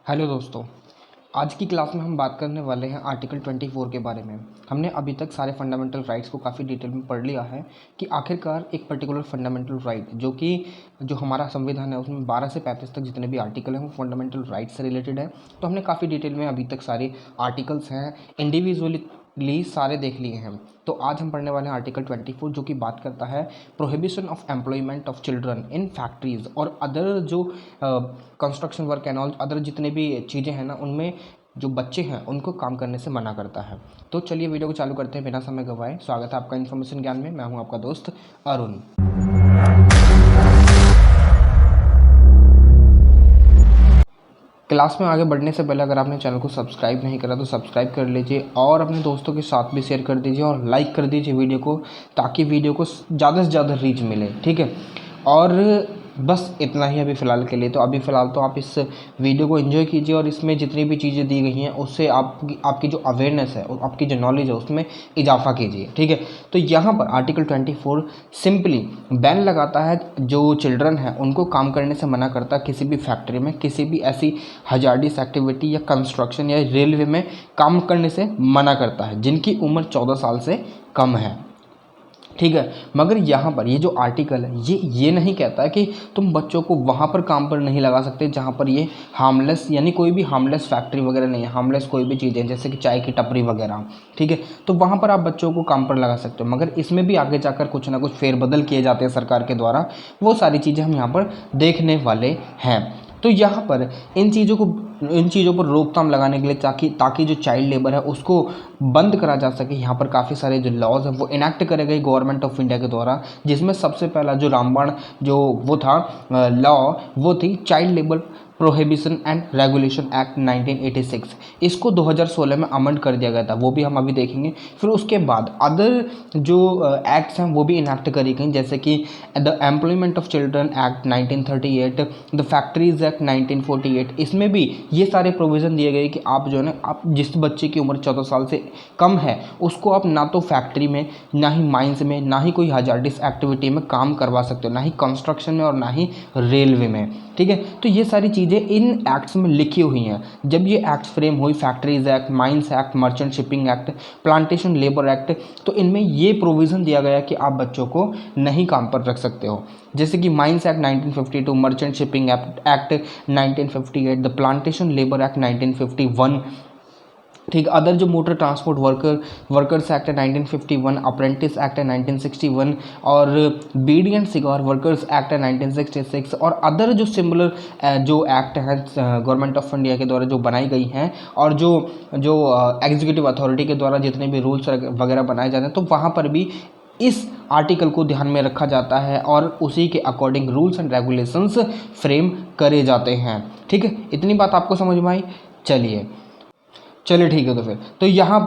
Hello दोस्तों, आज की क्लास में हम बात करने वाले हैं आर्टिकल 24 के बारे में। हमने अभी तक सारे फंडामेंटल राइट्स को काफ़ी डिटेल में पढ़ लिया है कि आखिरकार एक पर्टिकुलर फंडामेंटल राइट जो हमारा संविधान है उसमें 12 से 35 तक जितने भी आर्टिकल हैं वो फंडामेंटल राइट्स से रिलेटेड है। तो हमने काफ़ी डिटेल में अभी तक सारे आर्टिकल्स हैं इंडिविजुअली सारे देख लिए हैं। तो आज हम पढ़ने वाले हैं आर्टिकल 24 जो कि बात करता है prohibition of employment of children in factories और अदर जो construction work and all other जितने भी चीज़ें हैं ना उनमें जो बच्चे हैं उनको काम करने से मना करता है। तो चलिए वीडियो को चालू करते हैं बिना समय गवाए। स्वागत है आपका इन्फॉर्मेशन ज्ञान में। मैं हूं आपका दोस्त अरुण। क्लास में आगे बढ़ने से पहले अगर आपने चैनल को सब्सक्राइब नहीं करा तो सब्सक्राइब कर लीजिए और अपने दोस्तों के साथ भी शेयर कर दीजिए और लाइक कर दीजिए वीडियो को, ताकि वीडियो को ज़्यादा से ज़्यादा रीच मिले। ठीक है, और बस इतना ही अभी फ़िलहाल के लिए। तो अभी फ़िलहाल तो आप इस वीडियो को एंजॉय कीजिए और इसमें जितनी भी चीज़ें दी गई हैं उससे आपकी जो अवेयरनेस है और आपकी जो नॉलेज है उसमें इजाफा कीजिए। ठीक है, तो यहाँ पर आर्टिकल 24 सिंपली बैन लगाता है, जो चिल्ड्रन है उनको काम करने से मना करता है किसी भी फैक्ट्री में, किसी भी ऐसी हजार्डियस एक्टिविटी या कंस्ट्रक्शन या रेलवे में काम करने से मना करता है जिनकी उम्र 14 साल से कम है। ठीक है, मगर यहाँ पर ये जो आर्टिकल है ये नहीं कहता है कि तुम बच्चों को वहाँ पर काम पर नहीं लगा सकते जहाँ पर ये हार्मलेस, यानी कोई भी हार्मलेस फैक्ट्री वगैरह नहीं है, हार्मलेस कोई भी चीज़ें जैसे कि चाय की टपरी वगैरह। ठीक है, तो वहाँ पर आप बच्चों को काम पर लगा सकते हो, मगर इसमें भी आगे जाकर कुछ ना कुछ फेरबदल किए जाते हैं सरकार के द्वारा। वो सारी चीज़ें हम यहाँ पर देखने वाले हैं। तो यहाँ पर इन चीज़ों पर रोकथाम लगाने के लिए ताकि जो चाइल्ड लेबर है उसको बंद करा जा सके, यहाँ पर काफ़ी सारे जो लॉज हैं वो इनेक्ट करे गए गवर्नमेंट ऑफ इंडिया के द्वारा, जिसमें सबसे पहला जो रामबाण जो वो था लॉ वो थी child labour prohibition and regulation act 1986। इसको 2016 में अमेंड कर दिया गया था, वो भी हम अभी देखेंगे। फिर उसके बाद अदर जो एक्ट्स हैं वो भी इनेक्ट करी गई, जैसे कि the employment of children act 1938, the factories act 1948। इसमें भी ये सारे प्रोविज़न दिए गए कि आप जो है ना, आप जिस बच्चे की उम्र 14 साल से कम है उसको आप ना तो फैक्ट्री में, ना ही माइंस में, ना ही कोई हजार्डियस एक्टिविटी में काम करवा सकते हो, ना ही कंस्ट्रक्शन में और ना ही रेलवे में। ठीक है, तो ये सारी चीज़ें इन एक्ट्स में लिखी हुई हैं। जब ये एक्ट्स फ्रेम हुई, factories act, mines act, merchant shipping act, plantation labour act, तो इनमें ये प्रोविज़न दिया गया कि आप बच्चों को नहीं काम पर रख सकते हो। जैसे कि mines act 1952, merchant shipping act 1958, the plantation labour act 1951। ठीक, अदर जो मोटर ट्रांसपोर्ट वर्कर्स एक्ट है 1951, अप्रेंटिस एक्ट है 1961 और Beedi and cigar workers act है 1966 और अदर जो सिमिलर जो एक्ट हैं गवर्नमेंट ऑफ इंडिया के द्वारा जो बनाई गई हैं और जो एग्जीक्यूटिव अथॉरिटी के द्वारा जितने भी रूल्स वगैरह बनाए जाते हैं, तो वहाँ पर भी इस आर्टिकल को ध्यान में रखा जाता है और उसी के according rules and regulations frame करे जाते हैं। ठीक है, इतनी बात आपको समझ में आई? चलिए ठीक है। तो यहाँ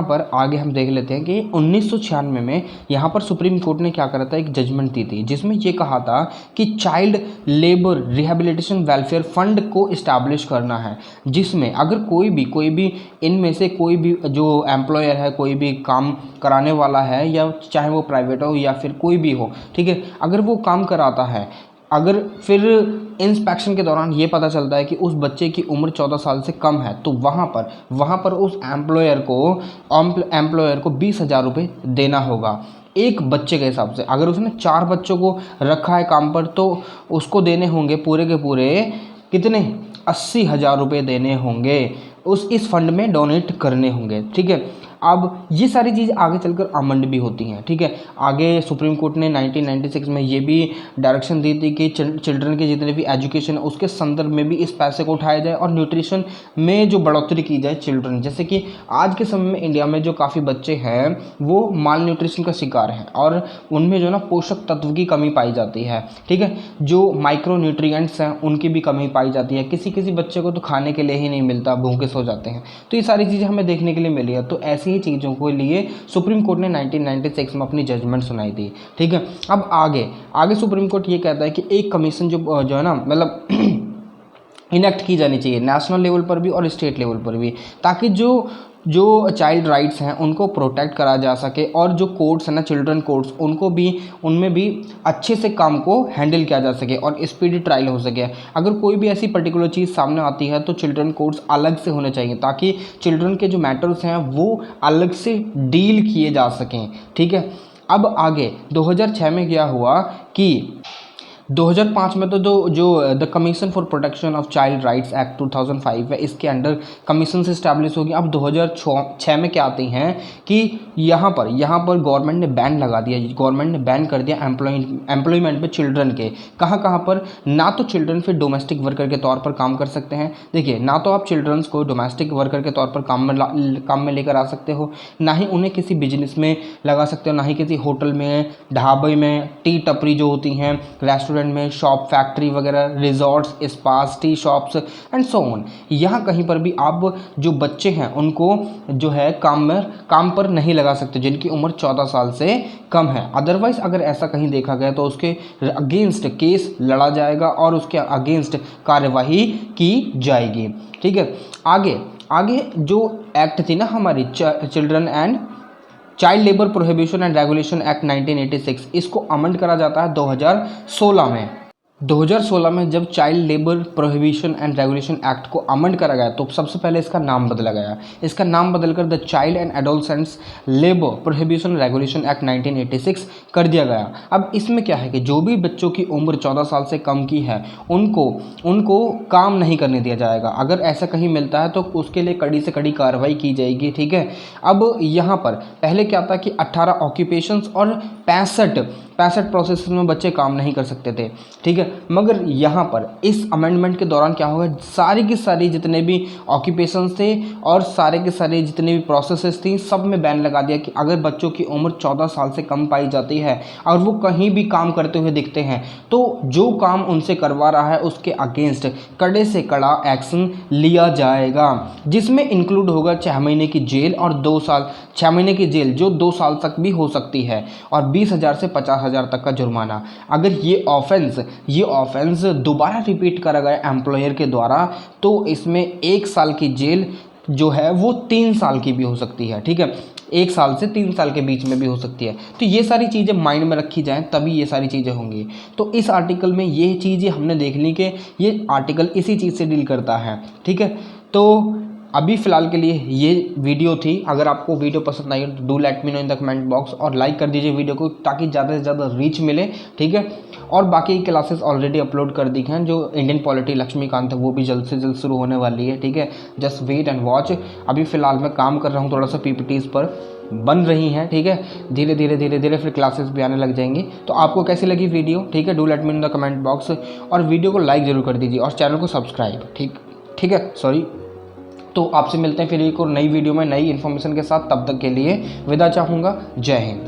पर आगे हम देख लेते हैं कि 1996 में यहाँ पर सुप्रीम कोर्ट ने क्या करा था, एक जजमेंट दी थी जिसमें ये कहा था कि child labour rehabilitation welfare fund को इस्टेब्लिश करना है, जिसमें अगर कोई भी इनमें से कोई भी जो एम्प्लॉयर है, कोई भी काम कराने वाला है, या चाहे वो प्राइवेट हो या फिर कोई भी हो, ठीक है, अगर वो काम कराता है, अगर फिर इंस्पेक्शन के दौरान ये पता चलता है कि उस बच्चे की उम्र 14 साल से कम है, तो वहाँ पर उस एम्प्लॉयर को 20,000 रुपये देना होगा एक बच्चे के हिसाब से। अगर उसने 4 बच्चों को रखा है काम पर तो उसको देने होंगे पूरे के पूरे कितने, 80,000 रुपये देने होंगे, इस फंड में डोनेट करने होंगे। ठीक है, अब ये सारी चीज़ आगे चलकर अमेंड भी होती हैं। ठीक है, आगे सुप्रीम कोर्ट ने 1996 में ये भी डायरेक्शन दी थी कि चिल्ड्रन के जितने भी एजुकेशन है उसके संदर्भ में भी इस पैसे को उठाया जाए और न्यूट्रिशन में जो बढ़ोतरी की जाए चिल्ड्रन, जैसे कि आज के समय में इंडिया में जो काफ़ी बच्चे हैं वो माल न्यूट्रिशन का शिकार हैं और उनमें जो ना पोषक तत्व की कमी पाई जाती है। ठीक है, जो माइक्रो न्यूट्रिएंट्स हैं उनकी भी कमी पाई जाती है, किसी बच्चे को तो खाने के लिए ही नहीं मिलता, भूखे सो जाते हैं। तो ये सारी चीज़ें हमें देखने के लिए मिली है। तो ऐसी ही चीज़ों के लिए सुप्रीम कोर्ट ने 1996 में अपनी जजमेंट सुनाई थी। ठीक है, अब आगे सुप्रीम कोर्ट ये कहता है कि एक कमीशन जो है ना, मतलब इनेक्ट की जानी चाहिए, नेशनल लेवल पर भी और स्टेट लेवल पर भी, ताकि जो चाइल्ड राइट्स हैं उनको प्रोटेक्ट करा जा सके, और जो कोर्ट्स हैं ना, चिल्ड्रन कोर्ट्स, उनको भी, उनमें भी अच्छे से काम को हैंडल किया जा सके और स्पीडी ट्रायल हो सके। अगर कोई भी ऐसी पर्टिकुलर चीज़ सामने आती है तो चिल्ड्रन कोर्ट्स अलग से होने चाहिए, ताकि चिल्ड्रन के जो मैटर्स हैं वो अलग से डील किए जा सकें, ठीक है। अब आगे 2006 में क्या हुआ कि 2005 में तो जो the commission for protection of child rights act 2005 है, इसके अंडर कमीशन से इस्टेब्लिश होगी। अब 2006 में क्या आती हैं कि यहाँ पर गवर्नमेंट ने बैन लगा दिया, गवर्नमेंट ने बैन कर दिया एम्प्लॉयमेंट पे चिल्ड्रन के। कहाँ पर, ना तो चिल्ड्रन फिर डोमेस्टिक वर्कर के तौर पर काम कर सकते हैं। देखिए, ना तो आप चिल्ड्रंस को डोमेस्टिक वर्कर के तौर पर काम में लेकर आ सकते हो, ना ही उन्हें किसी बिजनेस में लगा सकते हो, ना ही किसी होटल में, ढाबे में, टी टपरी जो होती हैं, रेस्टोरेंट में, शॉप, फैक्ट्री वगैरह, resorts, spas, tea shops and so on. यहाँ कहीं पर भी आप जो बच्चे हैं उनको जो है काम पर नहीं लगा सकते जिनकी उम्र 14 साल से कम है। अदरवाइज अगर ऐसा कहीं देखा गया तो उसके अगेंस्ट केस लड़ा जाएगा और उसके अगेंस्ट कार्यवाही की जाएगी, ठीक है। आगे जो एक्ट थी ना हमारी, children and child labour prohibition and regulation act 1986, इसको अमेंड करा जाता है 2016 में। 2016 में जब child labour prohibition and regulation act को अमेंड करा गया तो सबसे पहले इसका नाम बदला गया। इसका नाम बदलकर the child and adolescents labour prohibition regulation act 1986 कर दिया गया। अब इसमें क्या है कि जो भी बच्चों की उम्र 14 साल से कम की है उनको काम नहीं करने दिया जाएगा। अगर ऐसा कहीं मिलता है तो उसके लिए कड़ी से कड़ी कार्रवाई की जाएगी, ठीक है। अब यहाँ पर पहले क्या था कि 18 ऑक्यूपेशंस और 65 प्रोसेस में बच्चे काम नहीं कर सकते थे, ठीक है। मगर यहाँ पर इस अमेंडमेंट के दौरान क्या होगा, सारी की सारी जितने भी ऑक्यूपेशंस थे और सारे के सारे जितने भी प्रोसेसेस थी, सब में बैन लगा दिया कि अगर बच्चों की उम्र 14 साल से कम पाई जाती है और वो कहीं भी काम करते हुए दिखते हैं तो जो काम उनसे करवा रहा है उसके अगेंस्ट कड़े से कड़ा एक्शन लिया जाएगा, जिसमें इंक्लूड होगा 6 महीने की जेल और 2 साल, 6 महीने की जेल जो 2 साल तक भी हो सकती है, और 20,000 से 50,000 तक का जुर्माना। अगर ये ऑफेंस दोबारा रिपीट करा गया एम्प्लॉयर के द्वारा तो इसमें 1 साल की जेल जो है वो 3 साल की भी हो सकती है, ठीक है। 1 साल से 3 साल के बीच में भी हो सकती है। तो ये सारी चीज़ें माइंड में रखी जाएं तभी ये सारी चीज़ें होंगी। तो इस आर्टिकल में ये चीज़ें हमने देख ली कि ये आर्टिकल इसी चीज़ से डील करता है, ठीक है। तो अभी फ़िलहाल के लिए ये वीडियो थी। अगर आपको वीडियो पसंद आई तो do let me know in the comment box और लाइक कर दीजिए वीडियो को ताकि ज़्यादा से ज़्यादा रीच मिले, ठीक है। और बाकी क्लासेस ऑलरेडी अपलोड कर दी हैं। जो इंडियन पॉलिटी लक्ष्मीकांत है वो भी जल्द से जल्द शुरू होने वाली है, ठीक है। Just wait and watch. अभी फ़िलहाल मैं काम कर रहा हूँ, थोड़ा सा PPTs पर बन रही हैं, ठीक है। धीरे धीरे फिर क्लासेस भी आने लग जाएंगी। तो आपको कैसी लगी वीडियो, ठीक है, do let me in the comment box. और वीडियो को लाइक ज़रूर कर दीजिए और चैनल को सब्सक्राइब, ठीक है, सॉरी। तो आपसे मिलते हैं फिर एक और नई वीडियो में नई इन्फॉर्मेशन के साथ। तब तक के लिए विदा चाहूँगा। जय हिंद।